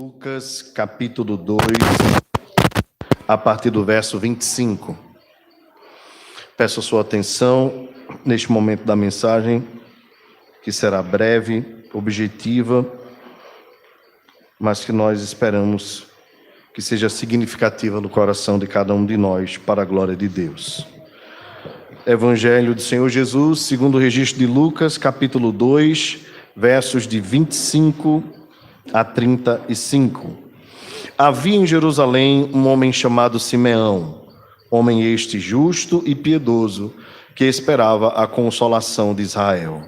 Lucas, capítulo 2, a partir do verso 25. Peço a sua atenção neste momento da mensagem, que será breve, objetiva, mas que nós esperamos que seja significativa no coração de cada um de nós, para a glória de Deus. Evangelho do Senhor Jesus, segundo o registro de Lucas, capítulo 2, versos de 25 a 35. Havia em Jerusalém um homem chamado Simeão, homem este justo e piedoso, que esperava a consolação de Israel.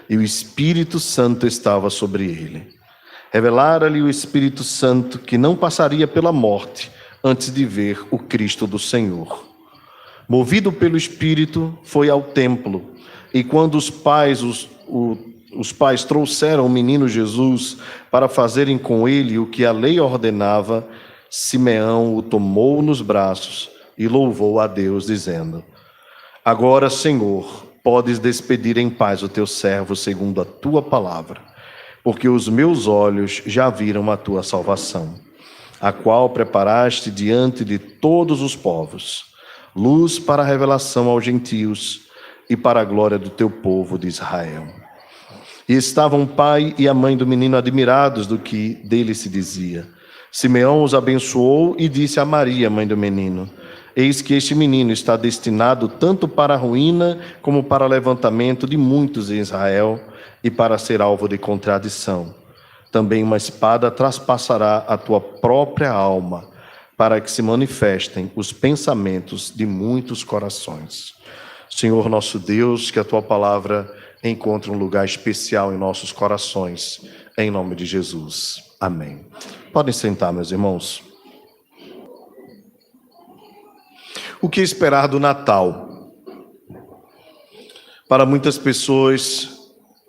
E o Espírito Santo estava sobre ele. Revelara-lhe o Espírito Santo que não passaria pela morte antes de ver o Cristo do Senhor. Movido pelo Espírito, foi ao templo, e quando os pais trouxeram o menino Jesus para fazerem com ele o que a lei ordenava, Simeão o tomou nos braços e louvou a Deus, dizendo: Agora, Senhor, podes despedir em paz o teu servo segundo a tua palavra, porque os meus olhos já viram a tua salvação, a qual preparaste diante de todos os povos, luz para a revelação aos gentios e para a glória do teu povo de Israel. E estavam o pai e a mãe do menino admirados do que dele se dizia. Simeão os abençoou e disse a Maria, mãe do menino: Eis que este menino está destinado tanto para a ruína como para o levantamento de muitos em Israel e para ser alvo de contradição. Também uma espada traspassará a tua própria alma, para que se manifestem os pensamentos de muitos corações. Senhor nosso Deus, que a tua palavra encontre um lugar especial em nossos corações, em nome de Jesus. Amém. Podem sentar, meus irmãos. O que esperar do Natal? Para muitas pessoas,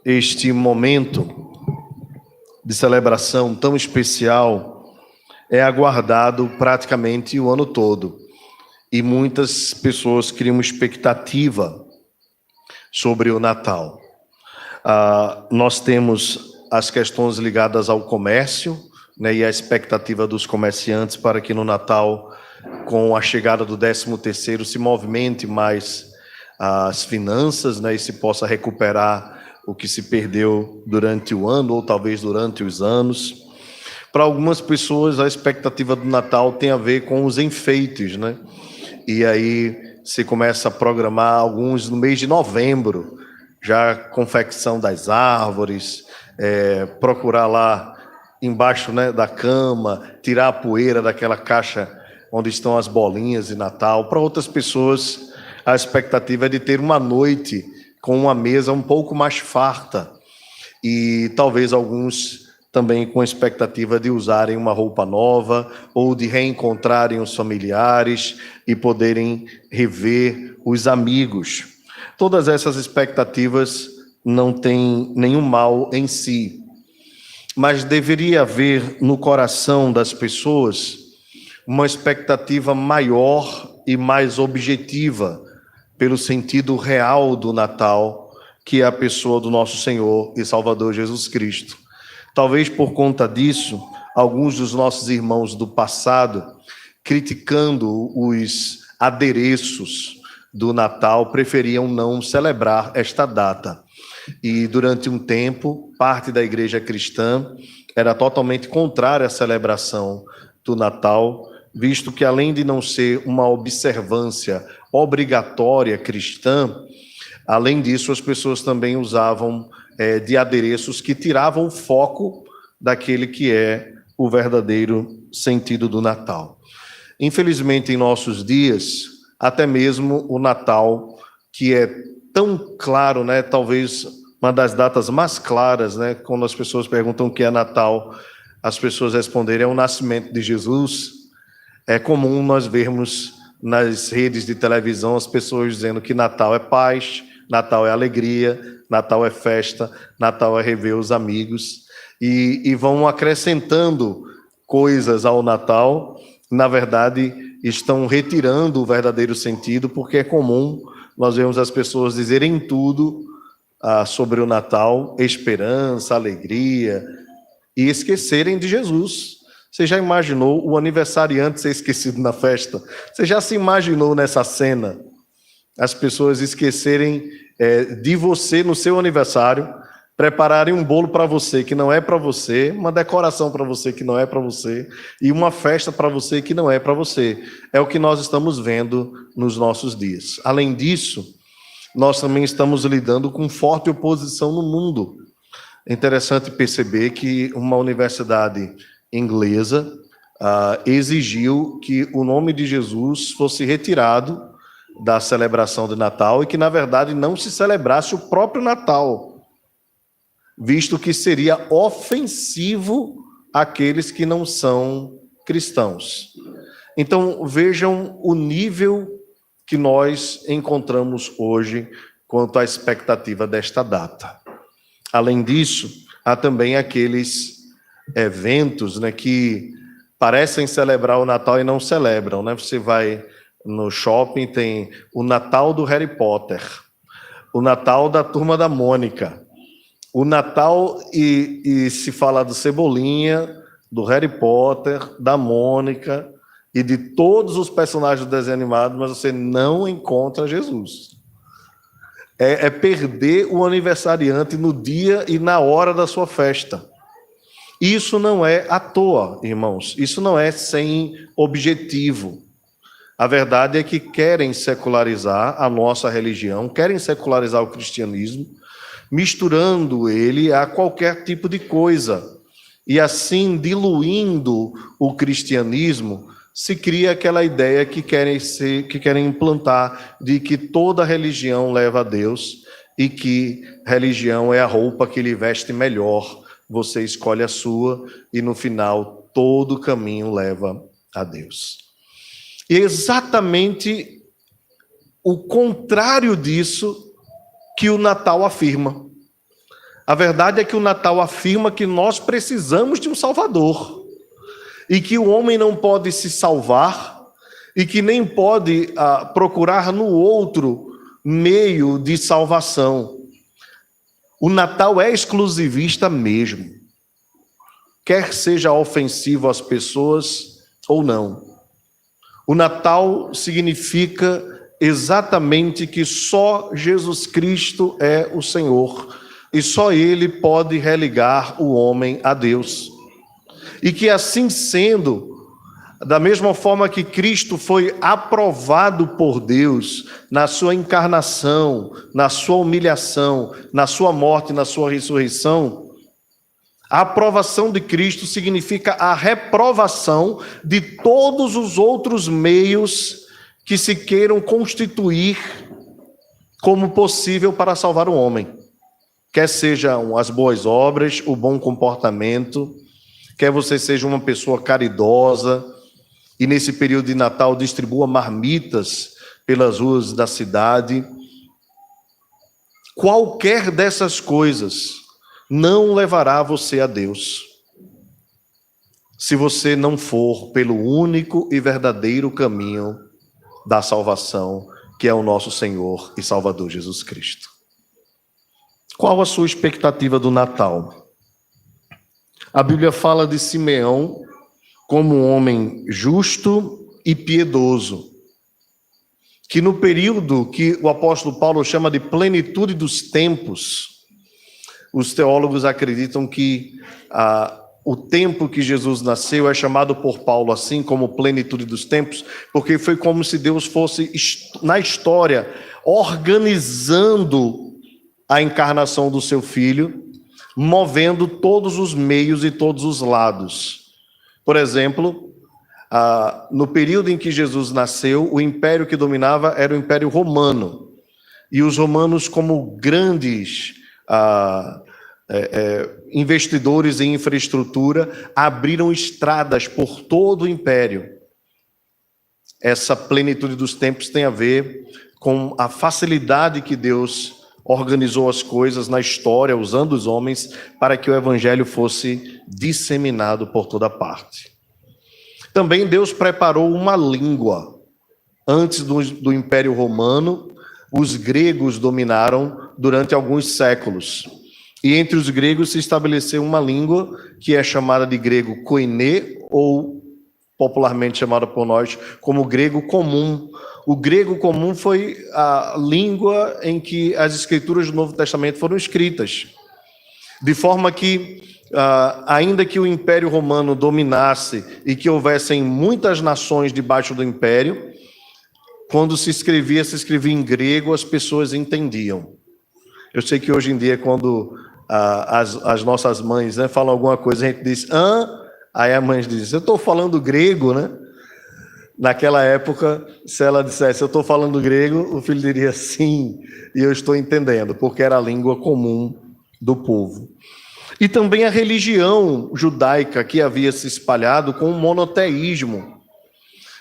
este momento de celebração tão especial é aguardado praticamente o ano todo. E muitas pessoas criam uma expectativa sobre o Natal. Nós temos as questões ligadas ao comércio, né, e a expectativa dos comerciantes para que no Natal, com a chegada do 13º, se movimente mais as finanças, né, e se possa recuperar o que se perdeu durante o ano ou talvez durante os anos. Para algumas pessoas, a expectativa do Natal tem a ver com os enfeites, né? E aí se começa a programar alguns no mês de novembro, já confecção das árvores, procurar lá embaixo, né, da cama, tirar a poeira daquela caixa onde estão as bolinhas de Natal. Para outras pessoas, a expectativa é de ter uma noite com uma mesa um pouco mais farta, e talvez alguns também com a expectativa de usarem uma roupa nova ou de reencontrarem os familiares e poderem rever os amigos. Todas essas expectativas não têm nenhum mal em si, mas deveria haver no coração das pessoas uma expectativa maior e mais objetiva pelo sentido real do Natal, que é a pessoa do nosso Senhor e Salvador Jesus Cristo. Talvez por conta disso, alguns dos nossos irmãos do passado, criticando os adereços do Natal, preferiam não celebrar esta data. E durante um tempo, parte da igreja cristã era totalmente contrária à celebração do Natal, visto que, além de não ser uma observância obrigatória cristã, além disso, as pessoas também usavam de adereços que tiravam o foco daquele que é o verdadeiro sentido do Natal. Infelizmente, em nossos dias, até mesmo o Natal, que é tão claro, né, talvez uma das datas mais claras, né, quando as pessoas perguntam o que é Natal, as pessoas responderem: é o nascimento de Jesus. É comum nós vermos nas redes de televisão as pessoas dizendo que Natal é paz, Natal é alegria, Natal é festa, Natal é rever os amigos, e vão acrescentando coisas ao Natal. Na verdade, estão retirando o verdadeiro sentido, porque é comum nós vemos as pessoas dizerem tudo sobre o Natal, esperança, alegria, e esquecerem de Jesus. Você já imaginou o aniversariante ser esquecido na festa? Você já se imaginou nessa cena? As pessoas esquecerem de você no seu aniversário, prepararem um bolo para você que não é para você, uma decoração para você que não é para você, e uma festa para você que não é para você. É o que nós estamos vendo nos nossos dias. Além disso, nós também estamos lidando com forte oposição no mundo. É interessante perceber que uma universidade inglesa exigiu que o nome de Jesus fosse retirado da celebração de Natal e que, na verdade, não se celebrasse o próprio Natal, visto que seria ofensivo àqueles que não são cristãos. Então, vejam o nível que nós encontramos hoje quanto à expectativa desta data. Além disso, há também aqueles eventos, né, que parecem celebrar o Natal e não celebram, né? Você vai no shopping, tem o Natal do Harry Potter, o Natal da Turma da Mônica, o Natal e se fala do Cebolinha, do Harry Potter, da Mônica e de todos os personagens do desenho animado, mas você não encontra Jesus. É perder o aniversariante no dia e na hora da sua festa. Isso não é à toa, irmãos. Isso não é sem objetivo. A verdade é que querem secularizar a nossa religião, querem secularizar o cristianismo, misturando ele a qualquer tipo de coisa. E assim, diluindo o cristianismo, se cria aquela ideia que querem implantar de que toda religião leva a Deus e que religião é a roupa que lhe veste melhor. Você escolhe a sua e no final todo caminho leva a Deus. E é exatamente o contrário disso que o Natal afirma. A verdade é que o Natal afirma que nós precisamos de um Salvador e que o homem não pode se salvar e que nem pode procurar no outro meio de salvação. O Natal é exclusivista mesmo, quer seja ofensivo às pessoas ou não. O Natal significa exatamente que só Jesus Cristo é o Senhor e só Ele pode religar o homem a Deus. E que assim sendo, da mesma forma que Cristo foi aprovado por Deus na sua encarnação, na sua humilhação, na sua morte, na sua ressurreição, a aprovação de Cristo significa a reprovação de todos os outros meios que se queiram constituir como possível para salvar o homem. Quer sejam as boas obras, o bom comportamento, quer você seja uma pessoa caridosa, e nesse período de Natal distribua marmitas pelas ruas da cidade. Qualquer dessas coisas não levará você a Deus, se você não for pelo único e verdadeiro caminho da salvação, que é o nosso Senhor e Salvador Jesus Cristo. Qual a sua expectativa do Natal? A Bíblia fala de Simeão como um homem justo e piedoso, que no período que o apóstolo Paulo chama de plenitude dos tempos, os teólogos acreditam que o tempo que Jesus nasceu é chamado por Paulo assim como plenitude dos tempos, porque foi como se Deus fosse, na história, organizando a encarnação do seu filho, movendo todos os meios e todos os lados. Por exemplo, no período em que Jesus nasceu, o império que dominava era o Império Romano. E os romanos, como grandes investidores em infraestrutura, abriram estradas por todo o império. Essa plenitude dos tempos tem a ver com a facilidade que Deus organizou as coisas na história, usando os homens, para que o evangelho fosse disseminado por toda parte. Também Deus preparou uma língua. Antes do Império Romano, os gregos dominaram durante alguns séculos. E entre os gregos se estabeleceu uma língua que é chamada de grego koiné, ou popularmente chamada por nós como grego comum. O grego comum foi a língua em que as escrituras do Novo Testamento foram escritas. De forma que, ainda que o Império Romano dominasse e que houvessem muitas nações debaixo do Império, quando se escrevia em grego, as pessoas entendiam. Eu sei que hoje em dia, quando as nossas mães, né, falam alguma coisa, a gente diz, aí a mãe diz, eu estou falando grego, né? Naquela época, se ela dissesse, eu estou falando grego, o filho diria sim, e eu estou entendendo, porque era a língua comum do povo. E também a religião judaica que havia se espalhado com o monoteísmo,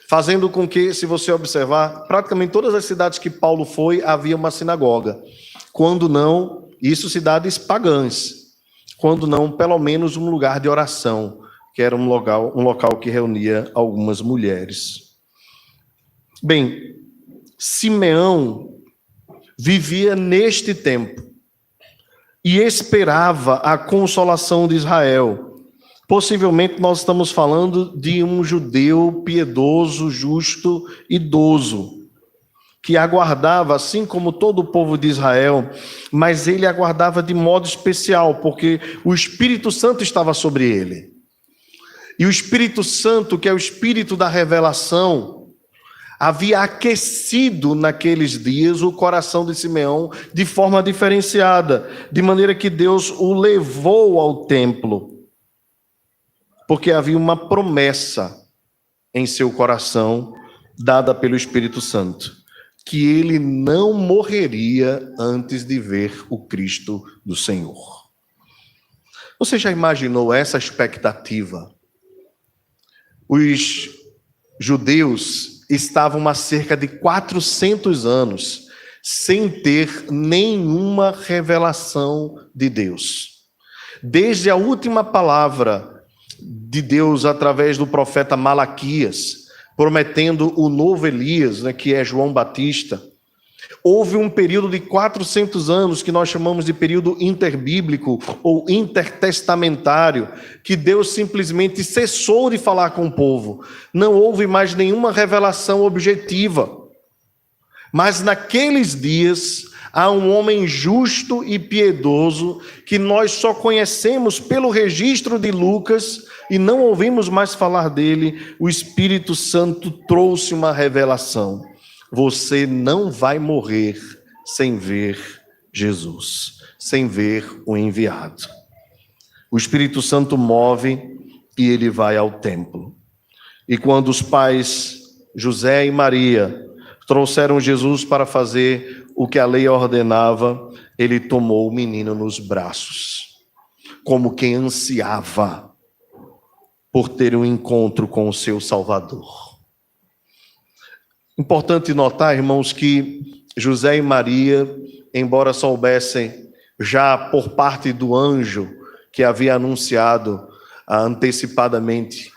fazendo com que, se você observar, praticamente todas as cidades que Paulo foi, havia uma sinagoga. Quando não, isso cidades pagãs. Quando não, pelo menos um lugar de oração, que era um local que reunia algumas mulheres. Bem, Simeão vivia neste tempo e esperava a consolação de Israel. Possivelmente nós estamos falando de um judeu piedoso, justo, idoso, que aguardava, assim como todo o povo de Israel, mas ele aguardava de modo especial, porque o Espírito Santo estava sobre ele. E o Espírito Santo, que é o Espírito da revelação, havia aquecido naqueles dias o coração de Simeão de forma diferenciada, de maneira que Deus o levou ao templo, porque havia uma promessa em seu coração, dada pelo Espírito Santo, que ele não morreria antes de ver o Cristo do Senhor. Você já imaginou essa expectativa? Os judeus estavam há cerca de 400 anos sem ter nenhuma revelação de Deus. Desde a última palavra de Deus através do profeta Malaquias, prometendo o novo Elias, né, que é João Batista, houve um período de 400 anos que nós chamamos de período interbíblico ou intertestamentário, que Deus simplesmente cessou de falar com o povo. Não houve mais nenhuma revelação objetiva. Mas naqueles dias há um homem justo e piedoso que nós só conhecemos pelo registro de Lucas e não ouvimos mais falar dele. O Espírito Santo trouxe uma revelação. Você não vai morrer sem ver Jesus, sem ver o enviado. O Espírito Santo move e ele vai ao templo. E quando os pais José e Maria trouxeram Jesus para fazer o que a lei ordenava, ele tomou o menino nos braços, como quem ansiava por ter um encontro com o seu Salvador. Importante notar, irmãos, que José e Maria, embora soubessem já por parte do anjo que havia anunciado antecipadamente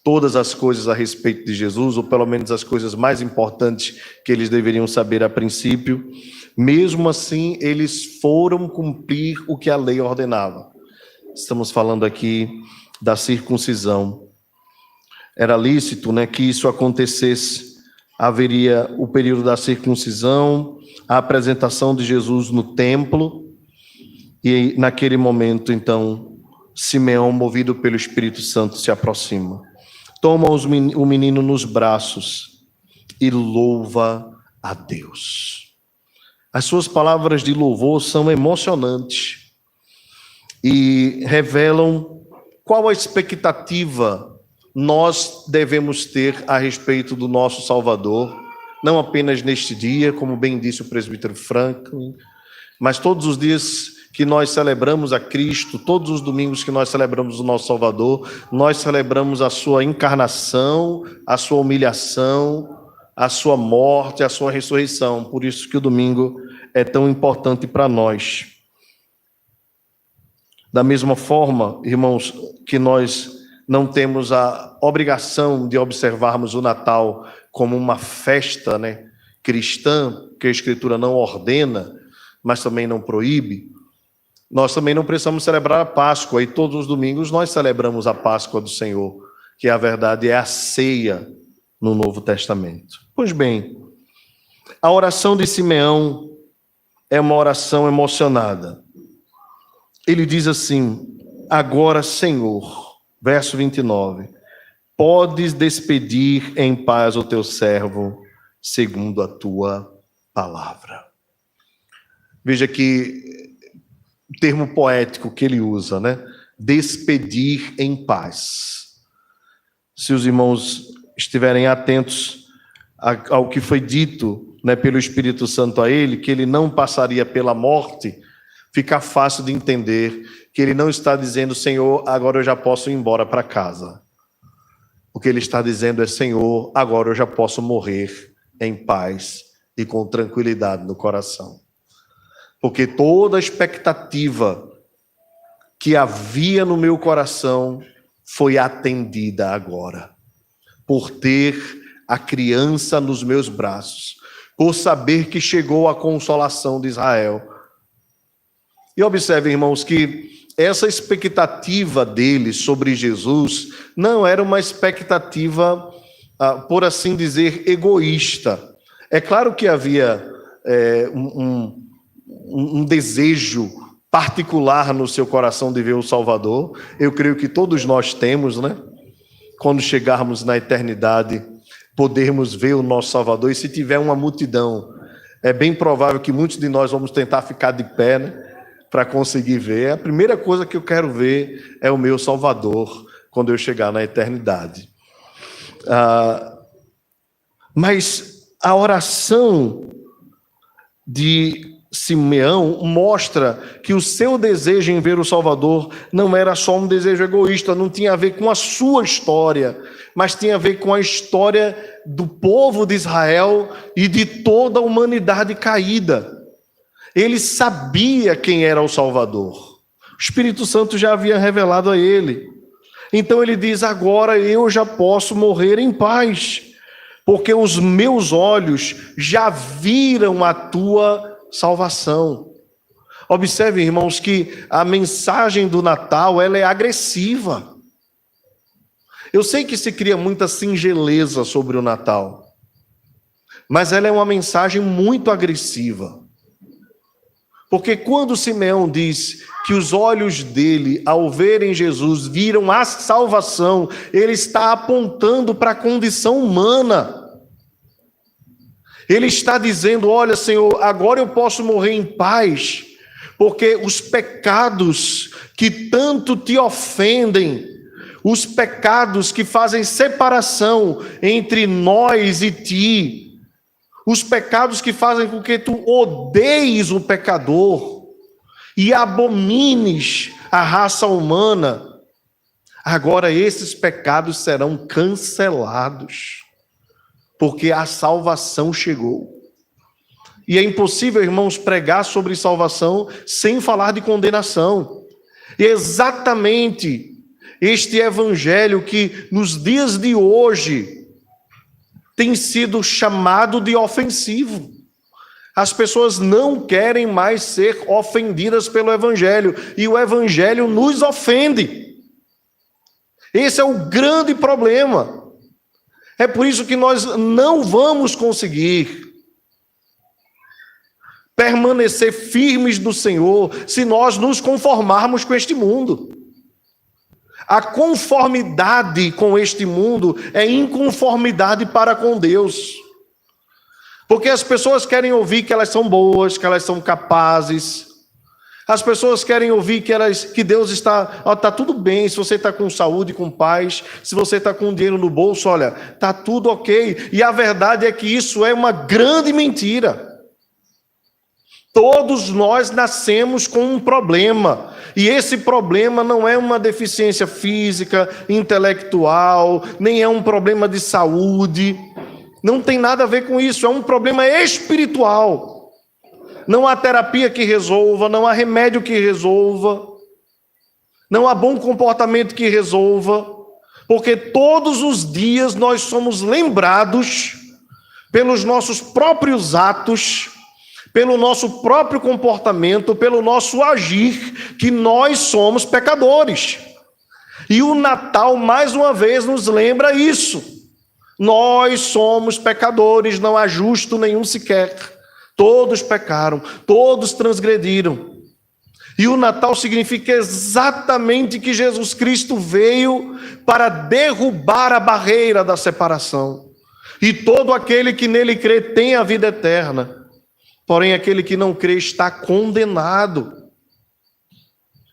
todas as coisas a respeito de Jesus, ou pelo menos as coisas mais importantes que eles deveriam saber a princípio, mesmo assim eles foram cumprir o que a lei ordenava. Estamos falando aqui da circuncisão. Era lícito, né, que isso acontecesse. Haveria o período da circuncisão, a apresentação de Jesus no templo, e naquele momento, então, Simeão, movido pelo Espírito Santo, se aproxima. Toma o menino nos braços e louva a Deus. As suas palavras de louvor são emocionantes e revelam qual a expectativa nós devemos ter a respeito do nosso Salvador, não apenas neste dia, como bem disse o presbítero Franklin, mas todos os dias que nós celebramos a Cristo, todos os domingos que nós celebramos o nosso Salvador, nós celebramos a sua encarnação, a sua humilhação, a sua morte, a sua ressurreição. Por isso que o domingo é tão importante para nós. Da mesma forma, irmãos, que nós não temos a obrigação de observarmos o Natal como uma festa, né, cristã, que a Escritura não ordena, mas também não proíbe. nós também não precisamos celebrar a Páscoa, e todos os domingos nós celebramos a Páscoa do Senhor, que a verdade é a ceia no Novo Testamento. Pois bem, a oração de Simeão é uma oração emocionada. Ele diz assim: agora, Senhor, verso 29, podes despedir em paz o teu servo, segundo a tua palavra. Veja que o termo poético que ele usa, né? Despedir em paz. Se os irmãos estiverem atentos ao que foi dito, né, pelo Espírito Santo a ele, que ele não passaria pela morte, fica fácil de entender que ele não está dizendo: Senhor, agora eu já posso ir embora para casa. O que ele está dizendo é: Senhor, agora eu já posso morrer em paz e com tranquilidade no coração. Porque toda a expectativa que havia no meu coração foi atendida agora. Por ter a criança nos meus braços, por saber que chegou a consolação de Israel. E observe, irmãos, que essa expectativa dele sobre Jesus não era uma expectativa, por assim dizer, egoísta. É claro que havia um desejo particular no seu coração de ver o Salvador. Eu creio que todos nós temos, né? Quando chegarmos na eternidade, podermos ver o nosso Salvador. E se tiver uma multidão, é bem provável que muitos de nós vamos tentar ficar de pé, né, para conseguir ver. A primeira coisa que eu quero ver é o meu Salvador quando eu chegar na eternidade. Mas a oração de Simeão mostra que o seu desejo em ver o Salvador não era só um desejo egoísta, não tinha a ver com a sua história, mas tinha a ver com a história do povo de Israel e de toda a humanidade caída. Ele sabia quem era o Salvador. O Espírito Santo já havia revelado a ele. Então ele diz: agora eu já posso morrer em paz, porque os meus olhos já viram a tua salvação. Observe, irmãos, que a mensagem do Natal, ela é agressiva. Eu sei que se cria muita singeleza sobre o Natal, mas ela é uma mensagem muito agressiva. Porque quando Simeão diz que os olhos dele, ao verem Jesus, viram a salvação, ele está apontando para a condição humana. Ele está dizendo: olha, Senhor, agora eu posso morrer em paz, porque os pecados que tanto te ofendem, os pecados que fazem separação entre nós e ti, os pecados que fazem com que tu odeies o pecador e abomines a raça humana, agora esses pecados serão cancelados, porque a salvação chegou. E é impossível, irmãos, pregar sobre salvação sem falar de condenação. E é exatamente este evangelho que nos dias de hoje tem sido chamado de ofensivo. As pessoas não querem mais ser ofendidas pelo evangelho, e o evangelho nos ofende. Esse é o grande problema. É por isso que nós não vamos conseguir permanecer firmes no Senhor se nós nos conformarmos com este mundo. A conformidade com este mundo é inconformidade para com Deus. Porque as pessoas querem ouvir que elas são boas, que elas são capazes. As pessoas querem ouvir que Deus está tudo bem, se você está com saúde, com paz, se você está com dinheiro no bolso, olha, está tudo ok. E a verdade é que isso é uma grande mentira. Todos nós nascemos com um problema, e esse problema não é uma deficiência física, intelectual, nem é um problema de saúde, não tem nada a ver com isso, é um problema espiritual. Não há terapia que resolva, não há remédio que resolva, não há bom comportamento que resolva, porque todos os dias nós somos lembrados pelos nossos próprios atos, pelo nosso próprio comportamento, pelo nosso agir, que nós somos pecadores. E o Natal, mais uma vez, nos lembra isso. Nós somos pecadores, não há justo nenhum sequer. Todos pecaram, todos transgrediram. E o Natal significa exatamente que Jesus Cristo veio para derrubar a barreira da separação. E todo aquele que nele crê tem a vida eterna. Porém, aquele que não crê está condenado.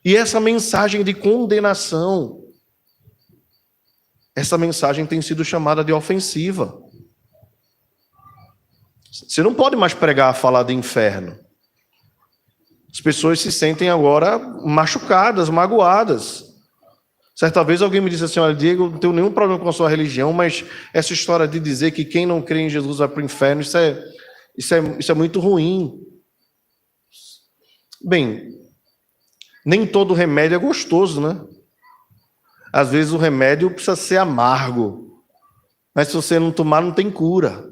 E essa mensagem de condenação, essa mensagem tem sido chamada de ofensiva. Você não pode mais pregar, falar de inferno. As pessoas se sentem agora machucadas, magoadas. Certa vez alguém me disse assim: olha, Diego, não tenho nenhum problema com a sua religião, mas essa história de dizer que quem não crê em Jesus vai para o inferno, isso é muito ruim. Bem, nem todo remédio é gostoso, né? Às vezes o remédio precisa ser amargo, mas se você não tomar, não tem cura.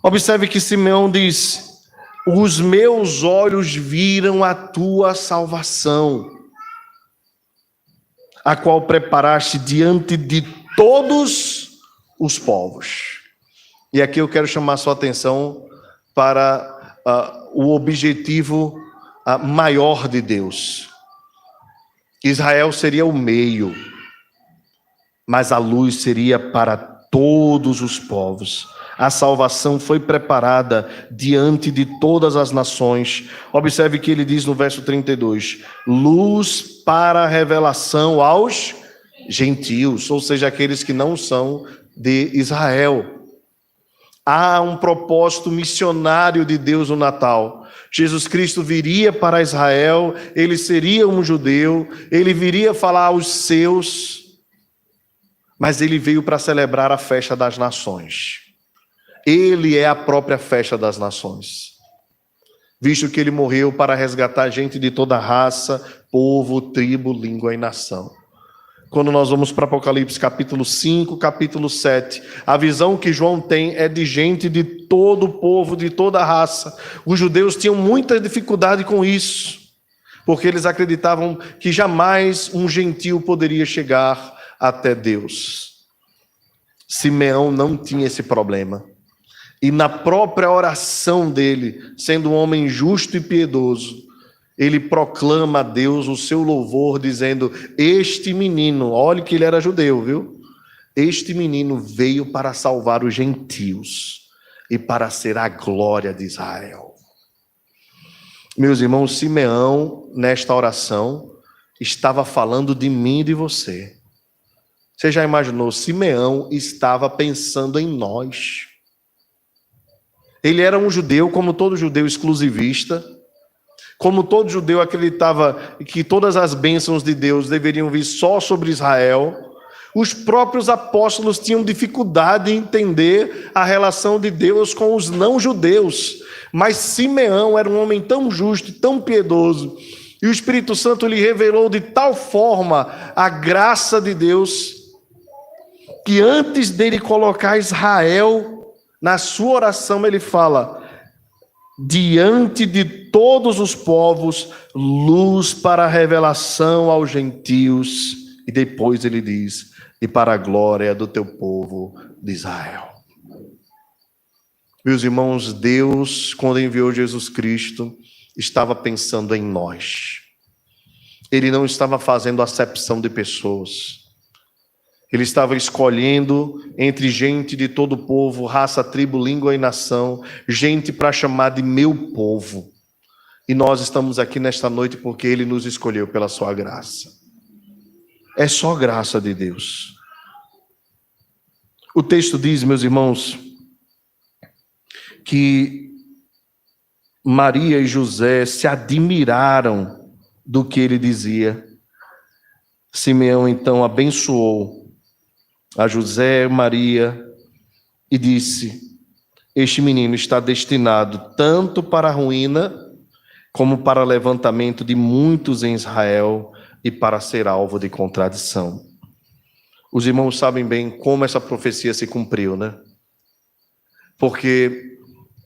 Observe que Simeão diz: os meus olhos viram a tua salvação, a qual preparaste diante de todos os povos. E aqui eu quero chamar a sua atenção para o objetivo maior de Deus. Israel seria o meio, mas a luz seria para todos os povos. A salvação foi preparada diante de todas as nações. Observe que ele diz no verso 32, luz para a revelação aos gentios, ou seja, aqueles que não são de Israel. Há um propósito missionário de Deus no Natal. Jesus Cristo viria para Israel, ele seria um judeu, ele viria falar aos seus, mas ele veio para celebrar a festa das nações. Ele é a própria festa das nações, visto que ele morreu para resgatar gente de toda raça, povo, tribo, língua e nação. Quando nós vamos para Apocalipse capítulo 5, capítulo 7, a visão que João tem é de gente de todo o povo, de toda a raça. Os judeus tinham muita dificuldade com isso, porque eles acreditavam que jamais um gentio poderia chegar até Deus. Simeão não tinha esse problema. E na própria oração dele, sendo um homem justo e piedoso, ele proclama a Deus o seu louvor, dizendo: este menino, olhe que ele era judeu, viu? Este menino veio para salvar os gentios e para ser a glória de Israel. Meus irmãos, Simeão, nesta oração, estava falando de mim e de você. Você já imaginou? Simeão estava pensando em nós. Ele era um judeu, como todo judeu exclusivista, como todo judeu acreditava que todas as bênçãos de Deus deveriam vir só sobre Israel. Os próprios apóstolos tinham dificuldade em entender a relação de Deus com os não-judeus, mas Simeão era um homem tão justo e tão piedoso, e o Espírito Santo lhe revelou de tal forma a graça de Deus, que antes dele colocar Israel na sua oração, ele fala: diante de todos os povos, luz para a revelação aos gentios. E depois ele diz: e para a glória do teu povo de Israel. Meus irmãos, Deus, quando enviou Jesus Cristo, estava pensando em nós. Ele não estava fazendo acepção de pessoas. Ele estava escolhendo entre gente de todo o povo, raça, tribo, língua e nação, gente para chamar de meu povo. E nós estamos aqui nesta noite porque ele nos escolheu pela sua graça. É só graça de Deus. O texto diz, meus irmãos, que Maria e José se admiraram do que ele dizia. Simeão então abençoou a José e Maria e disse: este menino está destinado tanto para a ruína como para o levantamento de muitos em Israel e para ser alvo de contradição. Os irmãos sabem bem como essa profecia se cumpriu, né? porque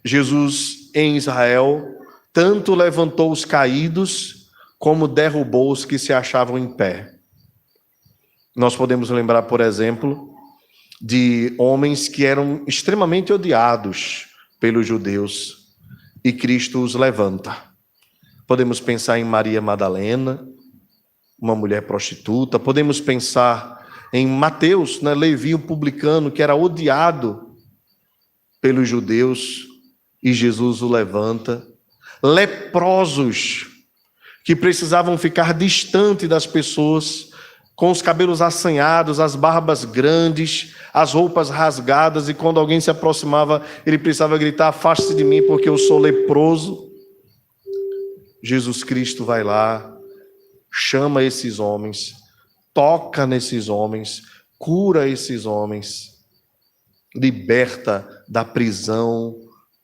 Jesus em Israel tanto levantou os caídos como derrubou os que se achavam em pé. Nós podemos lembrar, por exemplo, de homens que eram extremamente odiados pelos judeus e Cristo os levanta. Podemos pensar em Maria Madalena, uma mulher prostituta. Podemos pensar em Mateus, Levi, o publicano, que era odiado pelos judeus, e Jesus o levanta. Leprosos, que precisavam ficar distante das pessoas, com os cabelos assanhados, as barbas grandes, as roupas rasgadas, e quando alguém se aproximava, ele precisava gritar: afaste-se de mim, porque eu sou leproso. Jesus Cristo vai lá, chama esses homens, toca nesses homens, cura esses homens, liberta da prisão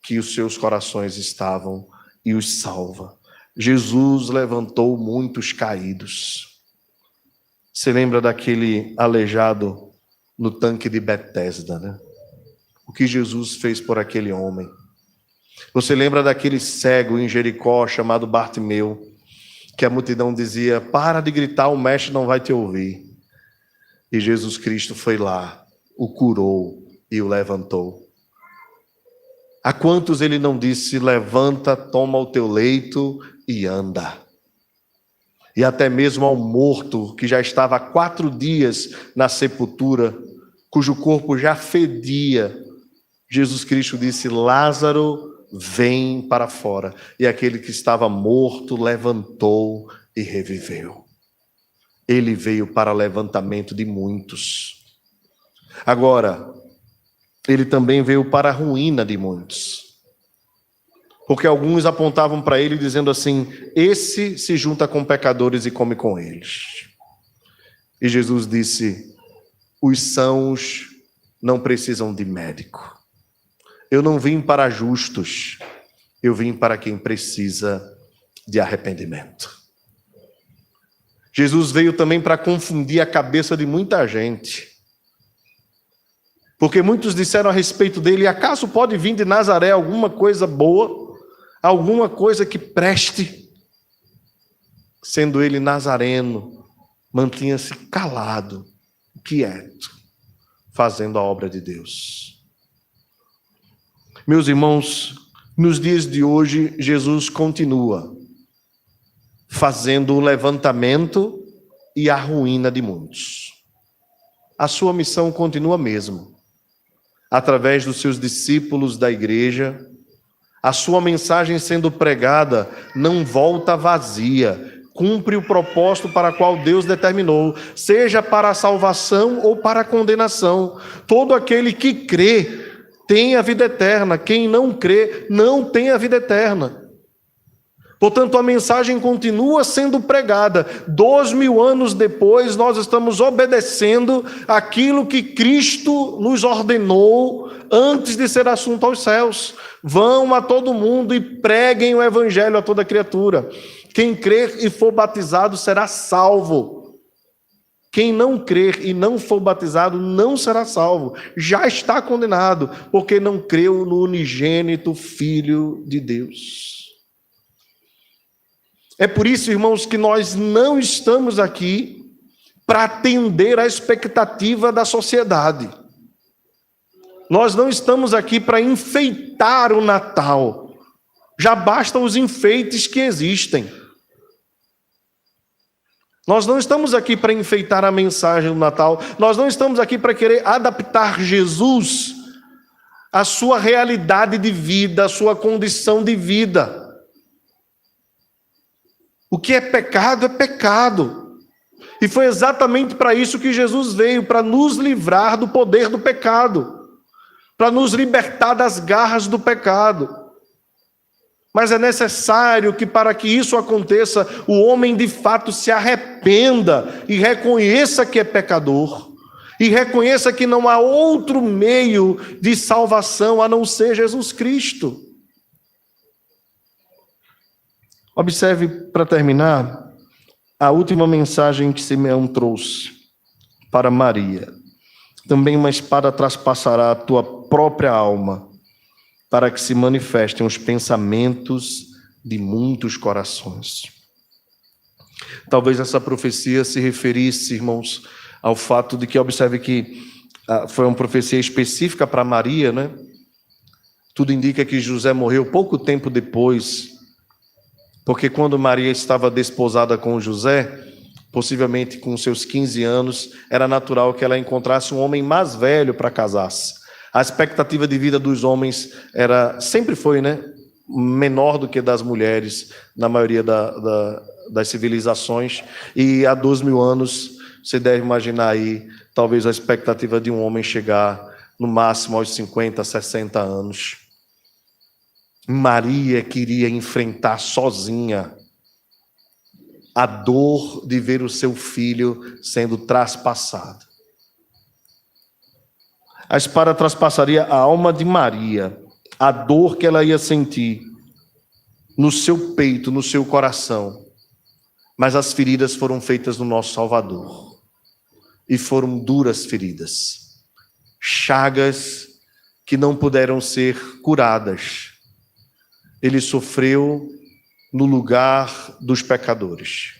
que os seus corações estavam e os salva. Jesus levantou muitos caídos. Você lembra daquele aleijado no tanque de Betesda, né? O que Jesus fez por aquele homem. Você lembra daquele cego em Jericó chamado Bartimeu, que a multidão dizia: para de gritar, o mestre não vai te ouvir. E Jesus Cristo foi lá, o curou e o levantou. A quantos ele não disse: levanta, toma o teu leito e anda. E até mesmo ao morto, que já estava há 4 dias na sepultura, cujo corpo já fedia, Jesus Cristo disse: Lázaro, vem para fora. E aquele que estava morto levantou e reviveu. Ele veio para levantamento de muitos. Agora, ele também veio para a ruína de muitos. Porque alguns apontavam para ele dizendo assim: esse se junta com pecadores e come com eles. E Jesus disse: os sãos não precisam de médico. Eu não vim para justos, eu vim para quem precisa de arrependimento. Jesus veio também para confundir a cabeça de muita gente. Porque muitos disseram a respeito dele: acaso pode vir de Nazaré alguma coisa boa? Alguma coisa que preste? Sendo ele nazareno, mantinha-se calado, quieto, fazendo a obra de Deus. Meus irmãos, nos dias de hoje, Jesus continua fazendo o levantamento e a ruína de muitos. A sua missão continua mesmo. Através dos seus discípulos da igreja, a sua mensagem sendo pregada não volta vazia, cumpre o propósito para o qual Deus determinou, seja para a salvação ou para a condenação. Todo aquele que crê tem a vida eterna, quem não crê não tem a vida eterna. Portanto, a mensagem continua sendo pregada. 2000 anos depois, nós estamos obedecendo aquilo que Cristo nos ordenou antes de ser assunto aos céus. Vão a todo mundo e preguem o evangelho a toda criatura. Quem crer e for batizado será salvo. Quem não crer e não for batizado não será salvo. Já está condenado, porque não creu no unigênito Filho de Deus. É por isso, irmãos, que nós não estamos aqui para atender à expectativa da sociedade. Nós não estamos aqui para enfeitar o Natal. Já bastam os enfeites que existem. Nós não estamos aqui para enfeitar a mensagem do Natal. Nós não estamos aqui para querer adaptar Jesus à sua realidade de vida, à sua condição de vida. O que é pecado é pecado. E foi exatamente para isso que Jesus veio, para nos livrar do poder do pecado, para nos libertar das garras do pecado. Mas é necessário que, para que isso aconteça, o homem de fato se arrependa e reconheça que é pecador, e reconheça que não há outro meio de salvação a não ser Jesus Cristo. Observe, para terminar, a última mensagem que Simeão trouxe para Maria. Também uma espada traspassará a tua própria alma, para que se manifestem os pensamentos de muitos corações. Talvez essa profecia se referisse, irmãos, ao fato de que, observe que foi uma profecia específica para Maria, né? Tudo indica que José morreu pouco tempo depois, porque quando Maria estava desposada com José, possivelmente com seus 15 anos, era natural que ela encontrasse um homem mais velho para casar-se. A expectativa de vida dos homens sempre foi, né, menor do que das mulheres, na maioria das civilizações, e há 2.000 anos, você deve imaginar aí, talvez a expectativa de um homem chegar no máximo aos 50, 60 anos. Maria queria enfrentar sozinha a dor de ver o seu filho sendo traspassado. A espada traspassaria a alma de Maria, a dor que ela ia sentir no seu peito, no seu coração. Mas as feridas foram feitas no nosso Salvador. E foram duras feridas. Chagas que não puderam ser curadas. Ele sofreu no lugar dos pecadores.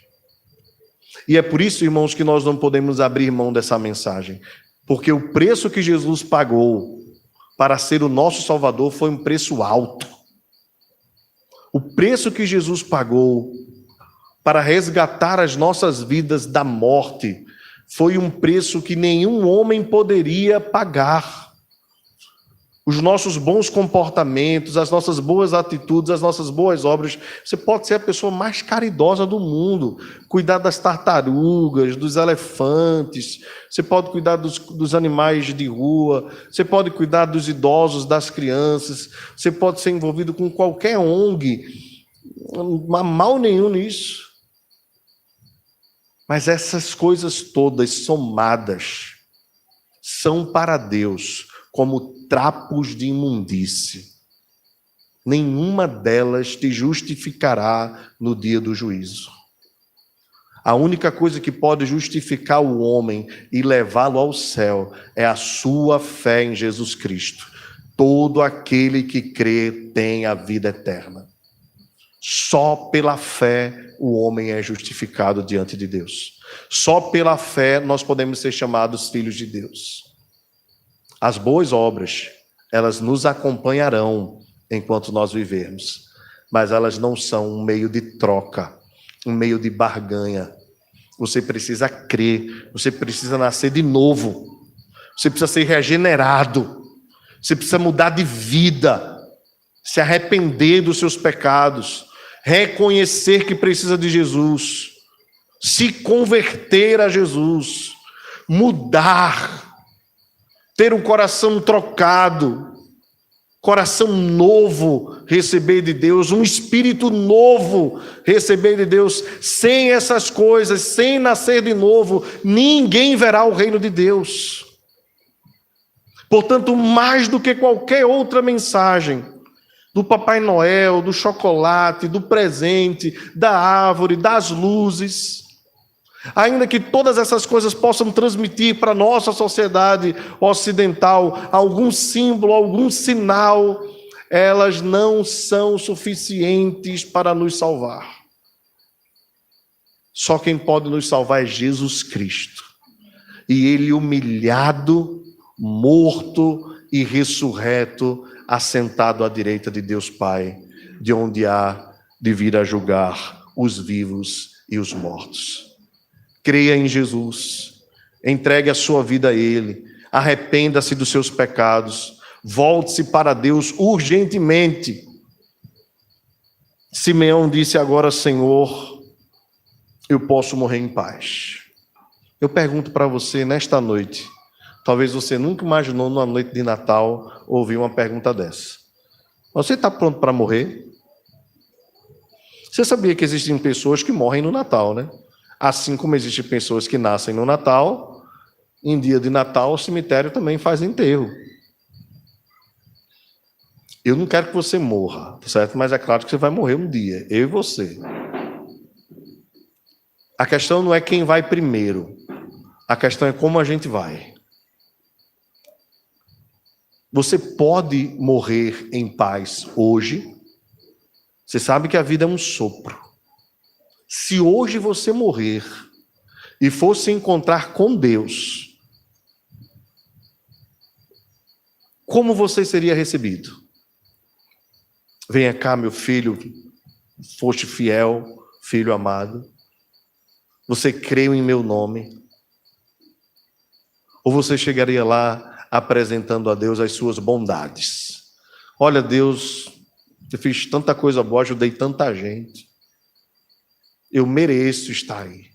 E é por isso, irmãos, que nós não podemos abrir mão dessa mensagem. Porque o preço que Jesus pagou para ser o nosso Salvador foi um preço alto. O preço que Jesus pagou para resgatar as nossas vidas da morte foi um preço que nenhum homem poderia pagar. Os nossos bons comportamentos, as nossas boas atitudes, as nossas boas obras. Você pode ser a pessoa mais caridosa do mundo, cuidar das tartarugas, dos elefantes, você pode cuidar dos animais de rua, você pode cuidar dos idosos, das crianças, você pode ser envolvido com qualquer ONG, não há mal nenhum nisso. Mas essas coisas todas somadas são para Deus como trapos de imundície. Nenhuma delas te justificará no dia do juízo. A única coisa que pode justificar o homem e levá-lo ao céu é a sua fé em Jesus Cristo. Todo aquele que crê tem a vida eterna. Só pela fé o homem é justificado diante de Deus. Só pela fé nós podemos ser chamados filhos de Deus. As boas obras, elas nos acompanharão enquanto nós vivermos, mas elas não são um meio de troca, um meio de barganha. Você precisa crer, você precisa nascer de novo, você precisa ser regenerado, você precisa mudar de vida, se arrepender dos seus pecados, reconhecer que precisa de Jesus, se converter a Jesus, mudar, ter um coração trocado, coração novo receber de Deus, um espírito novo receber de Deus. Sem essas coisas, sem nascer de novo, ninguém verá o reino de Deus. Portanto, mais do que qualquer outra mensagem, do Papai Noel, do chocolate, do presente, da árvore, das luzes, ainda que todas essas coisas possam transmitir para a nossa sociedade ocidental algum símbolo, algum sinal, elas não são suficientes para nos salvar. Só quem pode nos salvar é Jesus Cristo. E Ele humilhado, morto e ressurreto, assentado à direita de Deus Pai, de onde há de vir a julgar os vivos e os mortos. Creia em Jesus, entregue a sua vida a Ele, arrependa-se dos seus pecados, volte-se para Deus urgentemente. Simeão disse agora: Senhor, eu posso morrer em paz. Eu pergunto para você nesta noite, talvez você nunca imaginou numa noite de Natal ouvir uma pergunta dessa. Você está pronto para morrer? Você sabia que existem pessoas que morrem no Natal, né? Assim como existem pessoas que nascem no Natal, em dia de Natal o cemitério também faz enterro. Eu não quero que você morra, certo? Mas é claro que você vai morrer um dia, eu e você. A questão não é quem vai primeiro, a questão é como a gente vai. Você pode morrer em paz hoje. Você sabe que a vida é um sopro. Se hoje você morrer e fosse encontrar com Deus, como você seria recebido? Venha cá, meu filho, foste fiel, filho amado. Você creu em meu nome? Ou você chegaria lá apresentando a Deus as suas bondades? Olha, Deus, eu fiz tanta coisa boa, ajudei tanta gente. Eu mereço estar aí.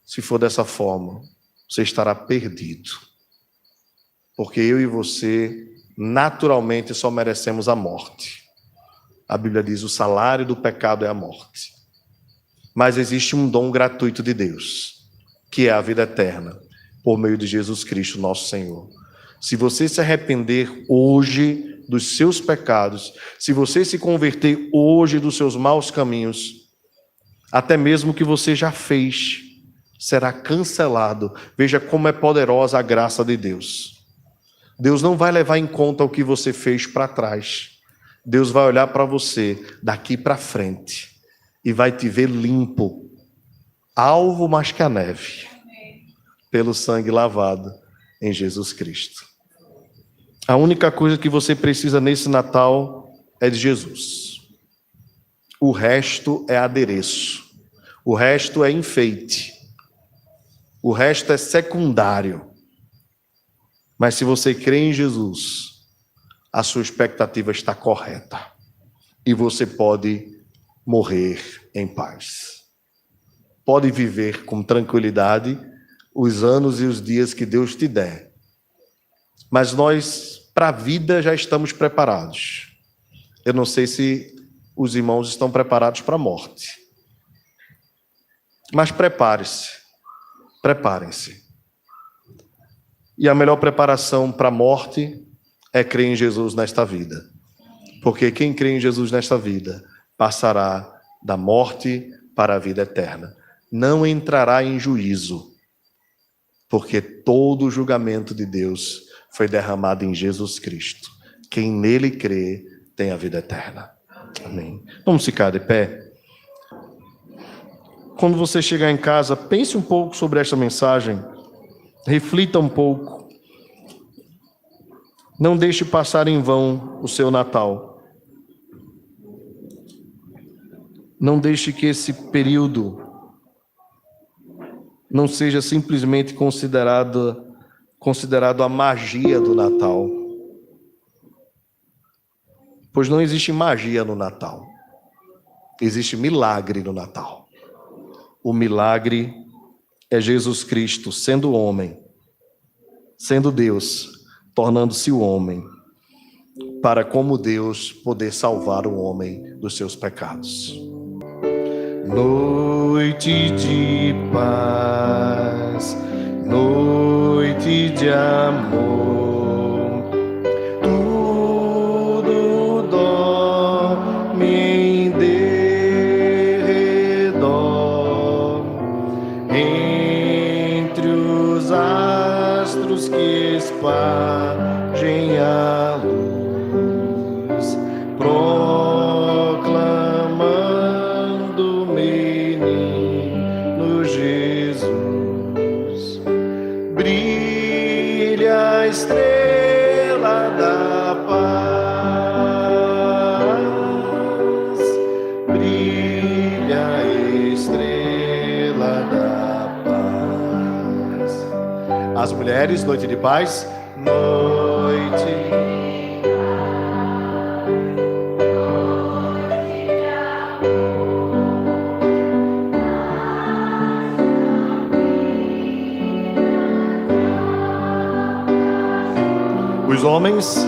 Se for dessa forma, você estará perdido. Porque eu e você, naturalmente, só merecemos a morte. A Bíblia diz: o salário do pecado é a morte. Mas existe um dom gratuito de Deus, que é a vida eterna, por meio de Jesus Cristo, nosso Senhor. Se você se arrepender hoje dos seus pecados, se você se converter hoje dos seus maus caminhos, até mesmo o que você já fez será cancelado. Veja como é poderosa a graça de Deus. Deus não vai levar em conta o que você fez para trás. Deus vai olhar para você daqui para frente e vai te ver limpo, alvo mais que a neve, pelo sangue lavado em Jesus Cristo. A única coisa que você precisa nesse Natal é de Jesus. O resto é adereço. O resto é enfeite. O resto é secundário. Mas se você crê em Jesus, a sua expectativa está correta. E você pode morrer em paz. Pode viver com tranquilidade os anos e os dias que Deus te der. Mas nós, para a vida, já estamos preparados. Eu não sei se os irmãos estão preparados para a morte. Mas prepare-se. Preparem-se. E a melhor preparação para a morte é crer em Jesus nesta vida. Porque quem crê em Jesus nesta vida passará da morte para a vida eterna. Não entrará em juízo, porque todo o julgamento de Deus foi derramado em Jesus Cristo. Quem nele crê tem a vida eterna. Amém. Vamos ficar de pé? Quando você chegar em casa, pense um pouco sobre esta mensagem. Reflita um pouco. Não deixe passar em vão o seu Natal. Não deixe que esse período não seja simplesmente considerado a magia do Natal. Pois não existe magia no Natal. Existe milagre no Natal. O milagre é Jesus Cristo sendo homem, sendo Deus, tornando-se o homem, para como Deus poder salvar o homem dos seus pecados. Noite de paz, noite de amor, tudo dorme em derredor, entre os astros que espalhem a luz, proclamando o menino Jesus. Brilha a estrela da paz, brilha a estrela da paz. As mulheres, noite de paz, noite. Os homens,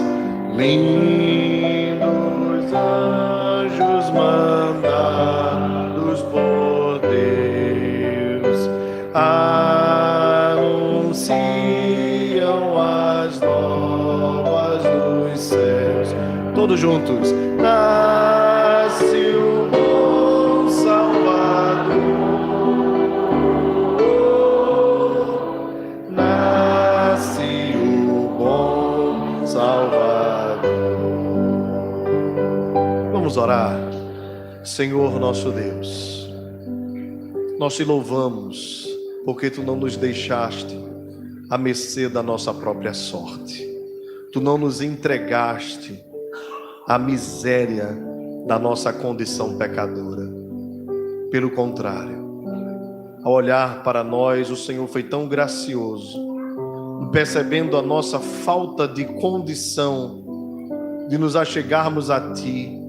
lindos anjos mandados por Deus, anunciam as novas dos céus. Todos juntos. Nasce o bom Salvador, nasce o bom orar. Senhor nosso Deus, nós te louvamos porque tu não nos deixaste à mercê da nossa própria sorte. Tu não nos entregaste à miséria da nossa condição pecadora. Pelo contrário, ao olhar para nós, o Senhor foi tão gracioso, percebendo a nossa falta de condição de nos achegarmos a Ti,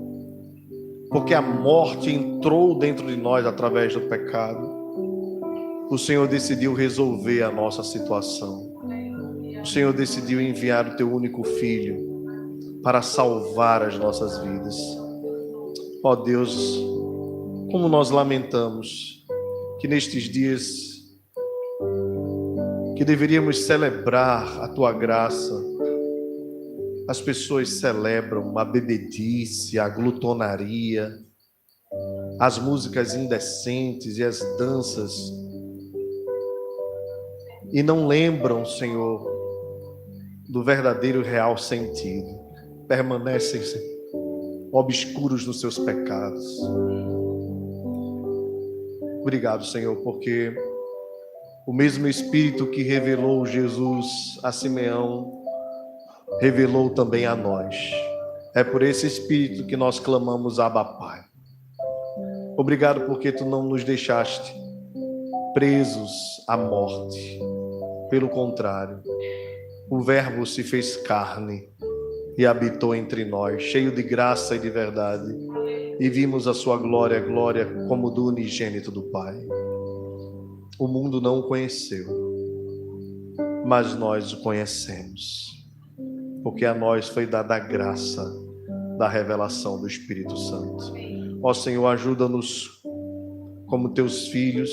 porque a morte entrou dentro de nós através do pecado. O Senhor decidiu resolver a nossa situação. O Senhor decidiu enviar o Teu único Filho para salvar as nossas vidas. Ó Deus, como nós lamentamos que nestes dias que deveríamos celebrar a Tua graça, as pessoas celebram a bebedice, a glutonaria, as músicas indecentes e as danças, e não lembram, Senhor, do verdadeiro e real sentido. Permanecem obscuros nos seus pecados. Obrigado, Senhor, porque o mesmo Espírito que revelou Jesus a Simeão revelou também a nós. É por esse Espírito que nós clamamos, Abba, Pai. Obrigado porque Tu não nos deixaste presos à morte. Pelo contrário, o Verbo se fez carne e habitou entre nós, cheio de graça e de verdade, e vimos a Sua glória, glória como do unigênito do Pai. O mundo não o conheceu, mas nós o conhecemos, porque a nós foi dada a graça da revelação do Espírito Santo. Ó Senhor, ajuda-nos, como Teus filhos,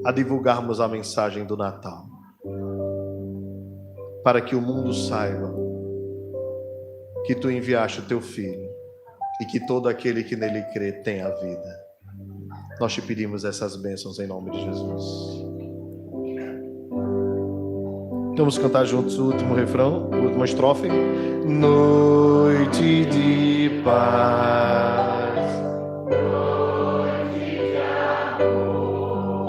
a divulgarmos a mensagem do Natal, para que o mundo saiba que Tu enviaste o Teu Filho e que todo aquele que nele crê tem a vida. Nós Te pedimos essas bênçãos em nome de Jesus. Vamos cantar juntos o último refrão, a última estrofe. Noite de paz, noite de amor,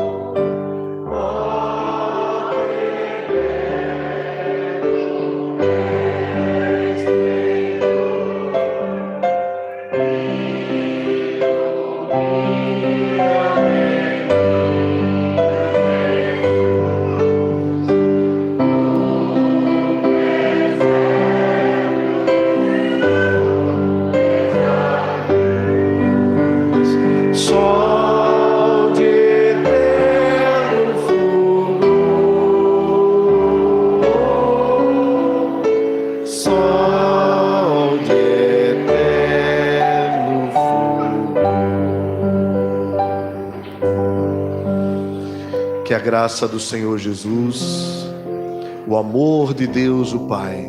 ó Que a graça do Senhor Jesus, o amor de Deus o Pai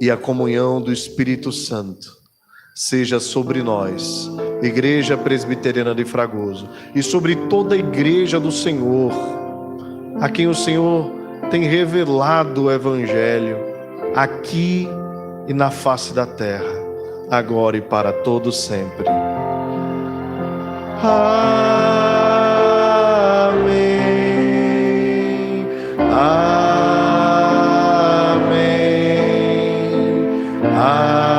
e a comunhão do Espírito Santo seja sobre nós, Igreja Presbiteriana de Fragoso, e sobre toda a Igreja do Senhor, a quem o Senhor tem revelado o Evangelho, aqui e na face da terra, agora e para todo sempre. Amém. Amém. Amém.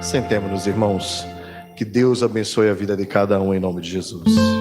Sentemos-nos, irmãos. Que Deus abençoe a vida de cada um em nome de Jesus.